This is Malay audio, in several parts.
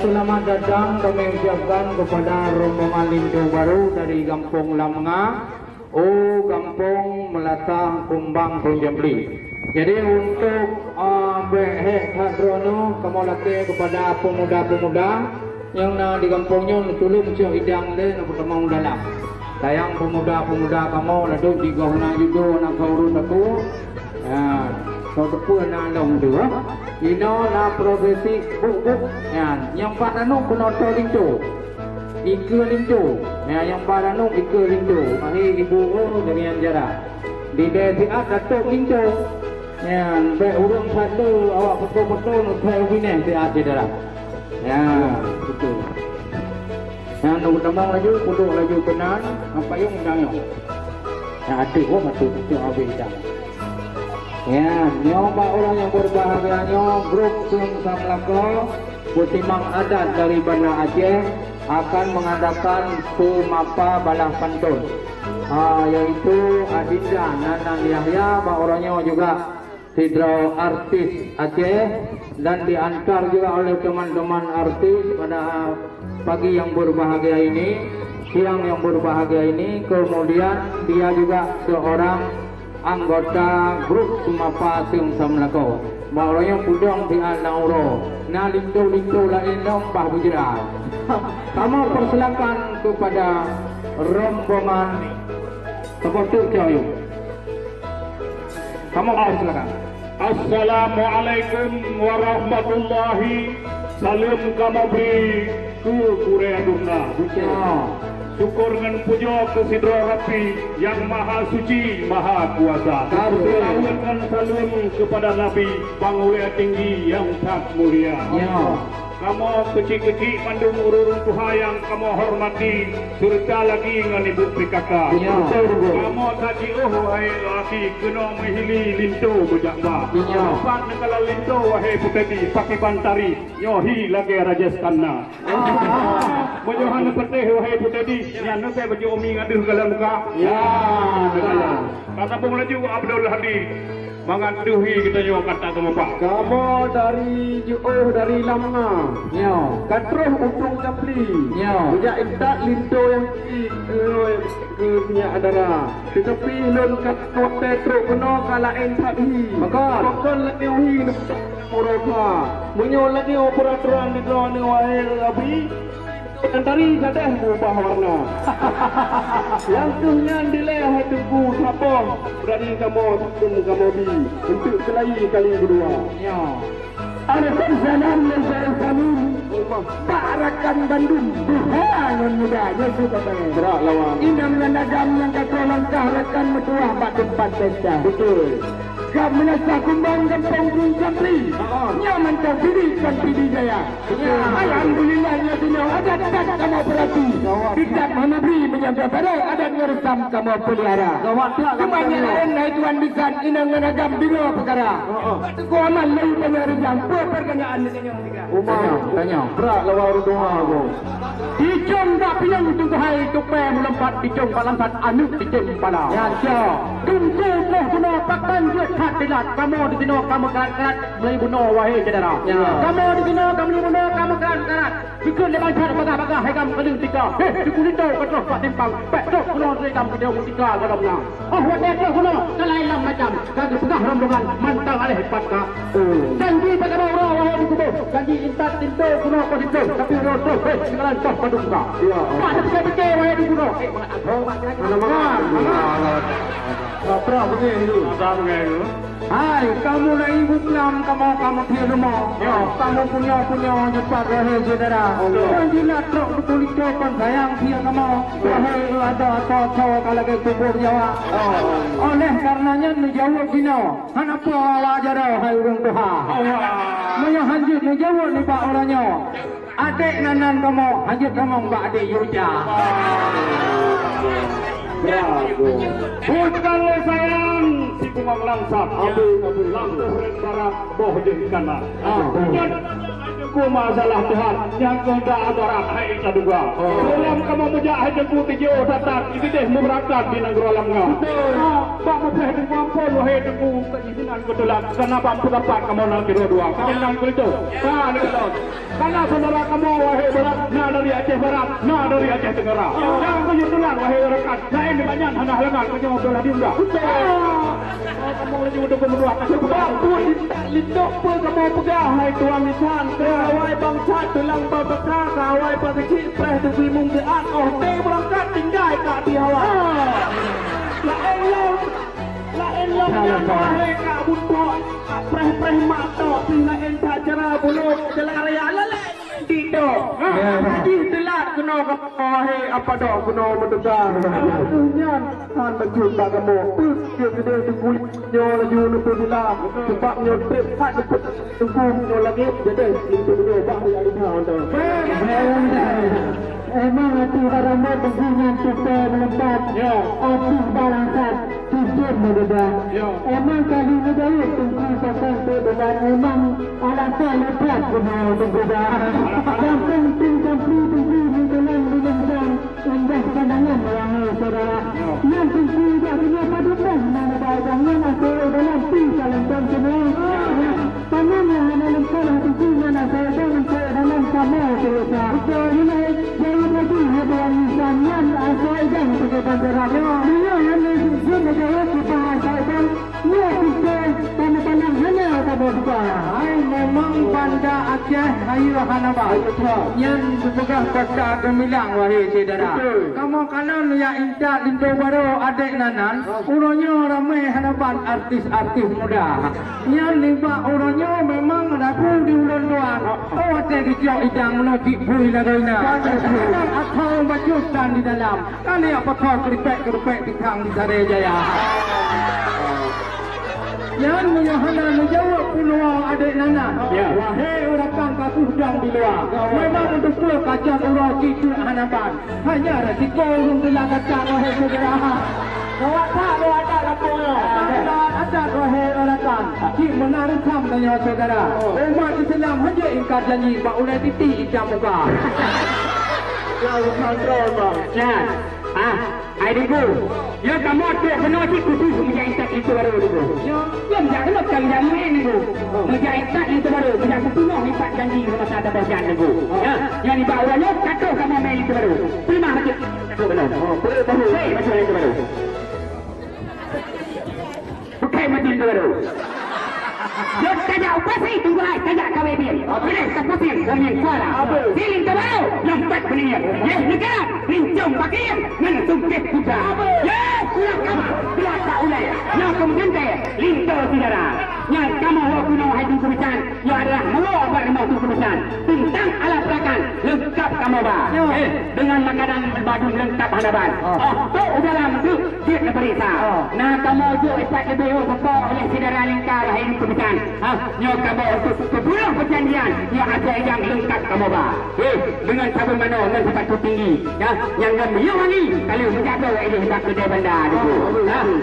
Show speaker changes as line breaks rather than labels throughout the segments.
selamat datang kami ucapkan kepada rombongan Lindo baru dari Kampung Lamnga, Kampung Melatah, Kumbang, Punjabli. Jadi untuk behek hadrono kamu laki kepada pemuda-pemuda yang di kampungnya tolong cok idang le nak bertemu dalam. Sayang pemuda-pemuda kamu lalu jika nak judo nak kaurun aku. Kau tepuk nak long tu, ino na profesi buk yang paranu kunoto lindo, iku lindo, yang paranu iku lindo, mahi ibu dengan jarak. Di desa datuk lindo, yang berurung satu awak betul-betul untuk wineh di atas darah. Ya betul. Yang nak bertemu laju, puluk laju benar, apa yang undangnya? Yang adik betul betul abis dah. Ya, nyoba orang yang berbahagia grup Sungsang Lako Putimang Adat dari Banda Aceh akan mengadakan Sumapa Balah Pantun, yaitu Adinda Nanang Yahya, orangnya juga hidro artis Aceh, dan diantar juga oleh teman-teman artis pada pagi yang berbahagia ini, siang yang berbahagia ini. Kemudian dia juga seorang anggota grup Sumapa Sungsang Lako. Maulanya pudong di Al-Nauro. Na lindo-lindo lain lompah bujiran. Kamu persilakan kepada rombongan Kepotuk Jayu. Kamu persilakan.
Assalamualaikum warahmatullahi. Salam kamu beri ku Korea Duna. Syukur dan puja ke Sidro Rapi yang maha suci, maha kuasa. Salawat dan salam kepada Nabi Bangwea tinggi yang tak mulia. Kamu kecil-kecil mandung ururung Tuhan yang kamu hormati, serta lagi dengan ibu PKK. Kamu tadi wahai laki kena menghili lintu berjakba. Lepas negara lintu wahai putih pakai bantari, nyohi lagi Raja Skanda. Menyohan petih wahai putih, yang nak baju umi ngaduh dalam muka. Ya, negara. Kata pengelaju Abdul Hadi. Mengaduhi kita juga kata kamu Pak.
Kamu dari jauh dari Lamnga. Katruh Upung Japli. Punya intak lindo yang ke punya adara. Tetapi non kat kota truk kena kalain tabi. Maka kon lagi uhi Muroka. Menyo lagi peraturan di dalam wahai Abi. Antari jadah berubah warna. Yang tuhnya dileh tunggu sapong. Berani kamu bi untuk kelahi kali kedua. Alaikum salam dan salam kami. Barakan Bandung. Bukan mudanya suka berak lawan. Inam dan agam yang kata langkah rekan metua bak tempat pesta. Betul. Kamu menasa kumbang Kampung Punjabli. Nyaman kau dirikan Pidi Jaya. Alhamdulillahnya dunia adat kamu berarti. Tidak menabri menyambut pada adat ngeresam kamu pelihara. Semuanya lain naik tuan bisan inang menagam bingung perkara. Kau aman lain penyarian perkenaan dengan Umar. Tanya. Berak lawan doa aku. Dicung tak piang tunggu hai tupai melompat dicung palampat anu dicung pala. Ya cia. Tunggu moh kena pakan je tak dilat. Kamu di sini kamu kerat mulai bunuh wahai saudara. Kamu di sini kamu bunuh kamu kerat. Bikin lepas cara bagah-bagah hai kamu kena tika. Dikulit tu keterus pak timpang. Pek tu kena dari kamu kita tika dalam na. Wadah tu kena kelain lam macam. Kagak pegah rombongan mantang alih hebat ka. Janji tak kena orang wahai di kubur. Janji intat tintu kena positif. Tapi orang tu segala toh padung ka. Ada fikir-fikir wahai di kubur. Apa begini tu? Apa begini? Hai, kamu nak ibu enam, kamu dia rumah. Kamu punya cepat wahai saudara. Janji nak truk betul itu kan sayang dia kamu. Wahai ada atau kalau ke kubur Jawa. Oleh karenanya menjawab sini. Kenapa awak jara hai urang Tuhan? Maya hanjut menjawab ni pak orangnya. Adik nanan kamu, hanjut kamu mbak adik Yuja.
Bravo. Bukanlah sayang si kumang langsat. Langsung rendara boh jadi kanan. ku masalah Tuhan yang kehendak adorat hai saduga. Dalam kamu menjahit ku tijo datang itu deh berangkat di negeri alam ngau. Pak mepeh di mampu wahai ku keizinan ketulan kenapa mampu dapat kamu nang kira dua. Kamu nang itu. Karena saudara kamu wahai berat na dari Aceh Barat, na dari Aceh Tenggara. Yang kejutulan wahai rekan, lain banyak hana halangan kamu belah diundah. Kamu lagi udah kemenuah kasih batu litok pun kamu pegang hai tuan nisan kawai bangsa tulang babakah kawai pakcik preh tu bimung geat oh teh berangkat tinggal kat di hawa la elo wahai kak buntok preh mak tok pina entah cara buluk jalan raya lele Tito, haji telat kena wahai apa dah kena mendengar. Nyan, han berjumpa tak kamu. Dia gede tu kulitnya lagi untuk bilang. Sebabnya trip hat tunggu lagi. Jadi itu dia bah yang ada untuk.
Emang hati ramai dengan kita melempat. Api balasan sisir muda. Emang kali ini dari tunggu pasal dan emang alasan lepas kena tunggu dah. Yang penting tunggu di dalam bilangan indah pandangan orang saudara. Yang tunggu dah kena padukan mana jangan asal dalam pisalan dan semua. Panamnya hanya lengkap tunggu mana saya dalam sama selesa. Ini jadi lagi hadiah insanan asal yang sebagai bandaranya. Dia hanya sebagai kita asal dan dia kita pandang hanya pada buka. Hai memang banda Aceh ayu hanaba. Yang berpegang kota gemilang wahai saudara. Kamu kanan ya indah lindo baru adik nanan. Urangnya ramai hanaban artis-artis muda. Yang lima orangnya memang ragu di ulang luar. Oh ada kecil idang menoti bui lagainya. Atau baju dan di dalam. Kan ya pakai keripek di kang di Sari Jaya. Yang menyahana menjawab pulau adik nana. Wahai orang kaku sedang di luar. Memang untuk pulau kacang urang kicil hanaban. Hanya resiko urung gelang kacang wahai saudara. Kawat tak lo ada laporan. Ada wahai orang kan. Cik menarik kam tanya saudara. Umat Islam hanya ingkar janji bak ulai titik ijam muka.
Lalu kontrol bang.
Ya. Airiku. Ya kamu ada kena cik khusus menjahit itu baru dulu. Ya menjahit kena jam main dulu. Menjahit itu baru. Menjahit sepuluh lipat janji rumah saya ada bagian dulu. Ya. Yang di bawahnya kacau kamu main itu baru. Terima kasih. Itu benar. Boleh baru. Macam itu baru. Bukan macam itu baru. Yo tajak upasi tunggu hai tajak kawai biar. Boleh sepasi dengan kuala. Siling terbaru lompat penir. Yes negara rincung pakir dengan sungkit putra. Yes pulang kamu bila tak ulai. Yang kemudian saya linto saudara. Yang kamu wak kuno hai tunggu pesan. Yang adalah melawak bermau tunggu pesan. Tentang alat perakan lengkap kamu bah. Dengan makanan berbaju lengkap hadapan. Tu udahlah tu dia berita. Nah kamu juga ikat lebih pokok oleh saudara lingkar hai tunggu pesan. Nyo kamu untuk sepuluh perjanjian yang ada yang lengkap kamu bah. Dengan sabun mano dan sepatu tinggi. Yang lebih wangi kalau menjaga ini hendak kedai bandar dulu.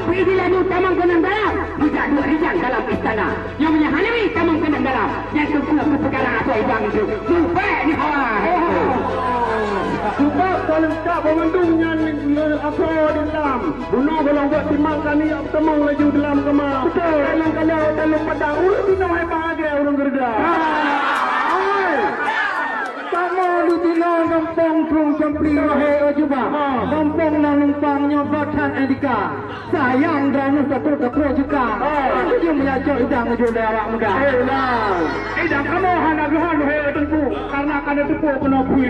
Pergilah tu tamang kenang dalam. Tidak dua rijang dalam istana. Yang menyahanawi tamang kenang dalam. Yang sepuluh perkara atau idang itu. Supaya ni hawa.
Sebab kalau tak pemandungnya apa di dalam. Bunuh kalau buat timangkan ni temang lagi dalam kamar. Betul. Kalau dalam padang ulah bina hai bahagia orang kerja.
Kamu di dino nampang trung campli wahai ojuba. Nampang nang numpang nyobatan edika. Sayang dranu satu takro juga. Dia menyajak idang juga awak muda.
Idang kamu hana Tuhan wahai tentu karena akan tepu kena bui.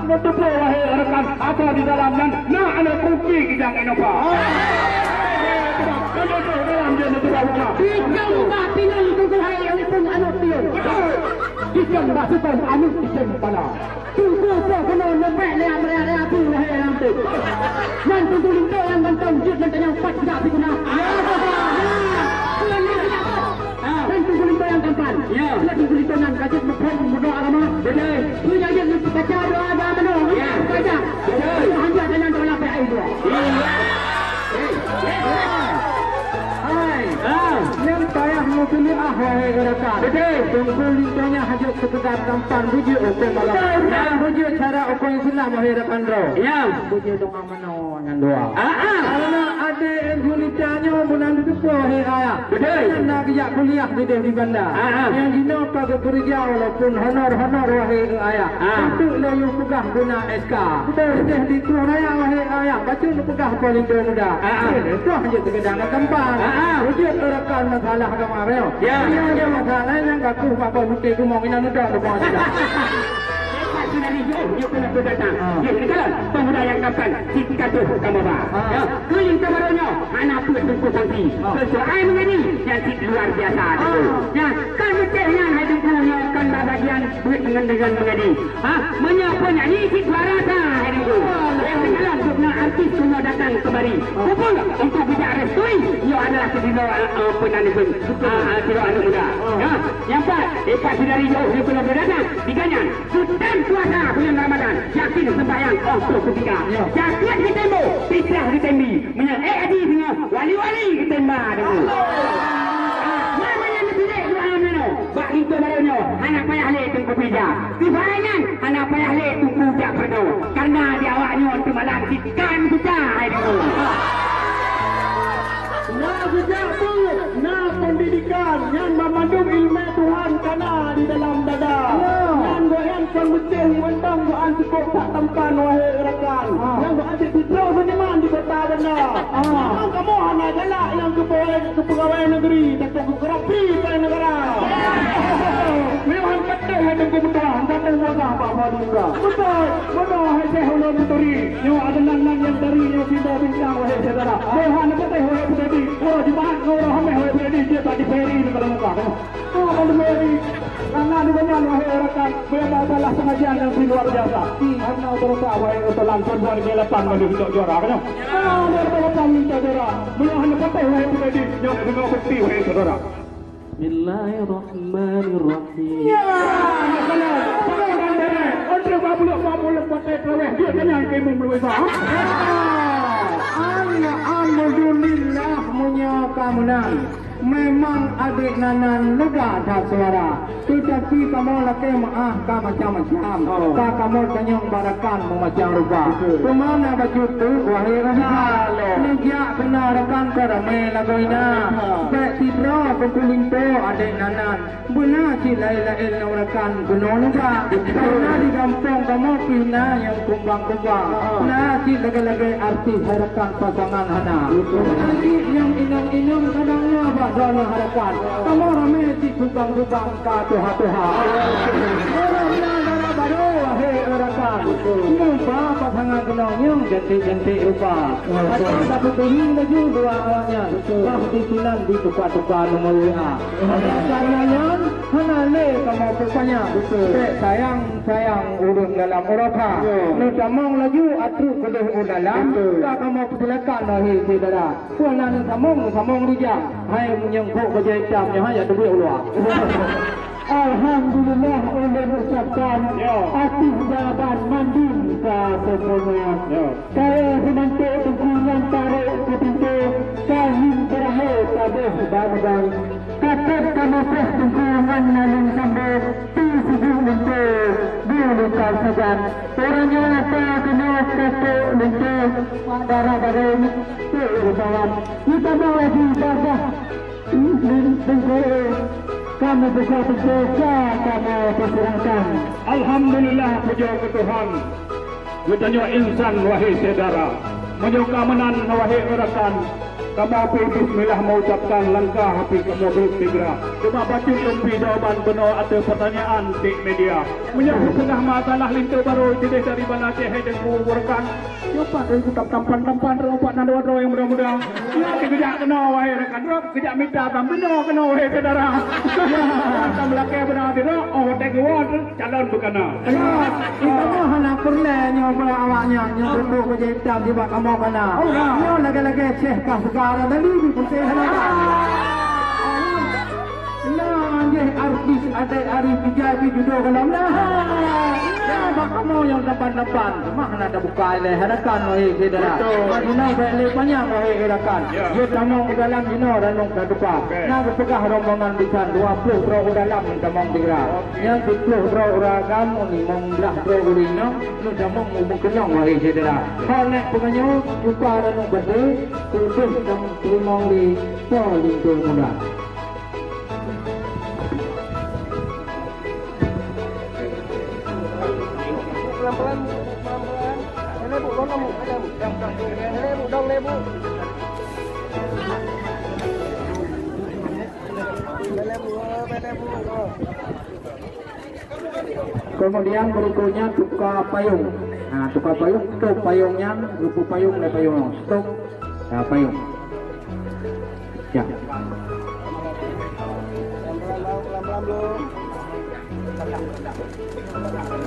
Tepu wahai rekan apa di dalam dan nak ada kopi idang enapa. Dalam dia nanti bawa.
Dijam batinan tuku hai untuk anu tiun. Dijam batinan anu dijam pala. Tuku kena lembek le amrea tu hai nanti. Yang tuku linto yang bantang jut dan yang pat tak diguna. Dan tuku linto yang tampan. Ya. Tuku linto nan kajut bukan bodoh agama. Betul. Tu yang baca doa agama no. Ya. Baca. Betul. Hanya dengan doa pe ai dua. Iya. Yang payah pilih wahai rakan. Betul. Tunggu lintanya hajat sekedar tampan bujuk okey malam. Nah, bujuk cara okey Islam wahai rakan bro. Ya. Bujuk doa mana dengan doa. Kalau ada julitanya bulan duduk wahai ayah. Betul. Nak kerja kuliah di bandar. Yang dino pada kerja walaupun honor wahai ayah. Untuk layu pegah guna SK. Betul. Di tu raya wahai ayah. Baca lu pegah paling muda. Itu hanya sekedar tampan. Bujuk rakan masalah agama bro. Ya. Dia masalah yang aku bapa putih ku mau minum dah depan sudah. Dari jauh kena berdatang. Ya, sekarang pemuda yang kapan kita tu kamu bah. Ya, kuling kebarunya anak pun tunggu santi. Kesuai mengani yang luar biasa. Ya, kan mestinya hidup punya kan bagian duit dengan mengani. Menyapa nyanyi si suara dah hidupku. Yang sekarang guna artis semua datang kembali. Betul untuk bicara restui. Ia adalah kedua penanibun. Kedua anak muda. Ya, yang empat dari jauh dia kena berdatang. Tiganya Sultan puasa bulan Ramadan. Yakin sembahyang untuk ketiga. Jakiat di tembo, fitrah di tembi. Adi dengan wali-wali di temba dulu. Namanya lebih dua anak. Bak itu barunya anak payah le tunggu pija. Difayangan anak payah le tunggu jak perdo. Karena dia awaknya untuk malam ikan kita itu.
Nah sejak tu, nah pendidikan yang memandung ilmu Tuhan karena di dalam dada. Yang goyang pengutih mentang doan cukup tak tempan wahai rakan. Yang doan cipro seniman di kota benar. Memang kamu anak galak yang kepegawai negeri dan kerapi pada negara. Memang betul hidup kebetulan dan termoga apa juga. Betul, betul hai saya ulun puteri. Yang adalah nan yang dari yang tidak bincang wahai saudara. Mohon betul wahai puteri. Oh, di mana orang hamil wahai puteri dia tak diperi di dalam muka. Oh, kalau diperi. Karena di banyak wahai rakan, memang adalah pengajian yang luar biasa. Karena berusaha wahai untuk langsung buat gelapan bagi untuk juara kan? Dia gelapan minta juara. Mohon betul wahai puteri. Yang dengan bukti wahai saudara. Bismillahirrahmanirrahim. Ya, kalau orang babuluk pakai keleweh dia jangan kemu berwesa. Alhamdulillah punya kamunan. Memang adik nanan lega tak suara. Tetapi kamu laki maaf kau macam-macam. Kamu tanyang barakan macam rupa. Kemana baju tu wahai rakan? Nijak kena rakan kerame lagoina. Bek tidra pekuling tu adik nanan. Benar si lain-lain rakan kuno nuka. Karena di kampung kamu pina yang kumbang-kumbang. Nah si lagi-lagi artis harapan pasangan hana. Nanti yang inang-inang kadangnya dana harapan. Kamu ramai si kubang-kubang ka tuha-tuha. Orang dana baru wahai rakan. Lupa pasangan kenalnya ganti-ganti rupa. Ada satu tinggi lagi dua awaknya. Pasti sinan di tukar-tukar nomor WA. Karenanya hanale kamu rupanya. Sayang urus dalam Eropa. Nutamang lagi atru kedah dalam. Kamu kesilakan wahai saudara. Puanan samong rijak. Hai menyengkok kerja hitam yang hanya duit luar. Alhamdulillah ulun ucapkan aktif jawaban mandin ke semuanya. Saya menanti dukungan tarik ke pintu kahim terakhir tabih baru-baru. Kakak kami pes dukungan nalung sambung Tisibuk lentur Diulukal sajan Orangnya apa kena kakak lentur Darah-darah ini Tiurusawan Kita bawa di bagah Lentur Kami buka berdosa Kami perserahkan
Alhamdulillah puja ke Tuhan. Bertanya insan wahai saudara. Menyuka menan wahai rakan. Kamu api bismillah mengucapkan langkah api kamu bersegra. Cuma baca tumpi jawaban benar atau pertanyaan di media. Menyambut tengah masalah lintu baru jadi dari mana cahaya dan menguburkan. Siapa dari kutab tampan-tampan teropak nado-nado yang mudah-mudah. Ya kejak kena wahai rekan rok. Kejak minta benar kena wahai saudara. Kamu laki benar tidak. Oh take award calon berkena.
Kita mau hendak perle nyoba awaknya nyoba kerja hitam di bak kamu kena. Nyo lagi-lagi ceh kah segala tadi di putih hendak. Nah, artis ada Arif Bijaki juga kalau nah.
Ya, kamu yang depan-depan, mana ada buka ini, hadakan wahai saudara. Madina balik banyak wahai hadakan. Dia tamang di dalam dino dan nong ke depan. Nah, berpegah rombongan bisa 20 bro dalam tamang digerak. Yang 10 bro ragam ni mong belah bro ulino, lu tamang ngubung kenyang wahai saudara. Kalau nak penganyo, jumpa dan nong berde, kudus dan tulimong di Polindo Muda.
Pelan-pelan, pelan-pelan. Ini bu, dong bu, aja bu. Ini bu, dong bu.
Kemudian berikutnya tukar payung. Nah, tukar payung, stop payungnya, rupu payung dan payung, stop. Nah, payung. Ya.
Pelan-pelan, pelan-pelan bu.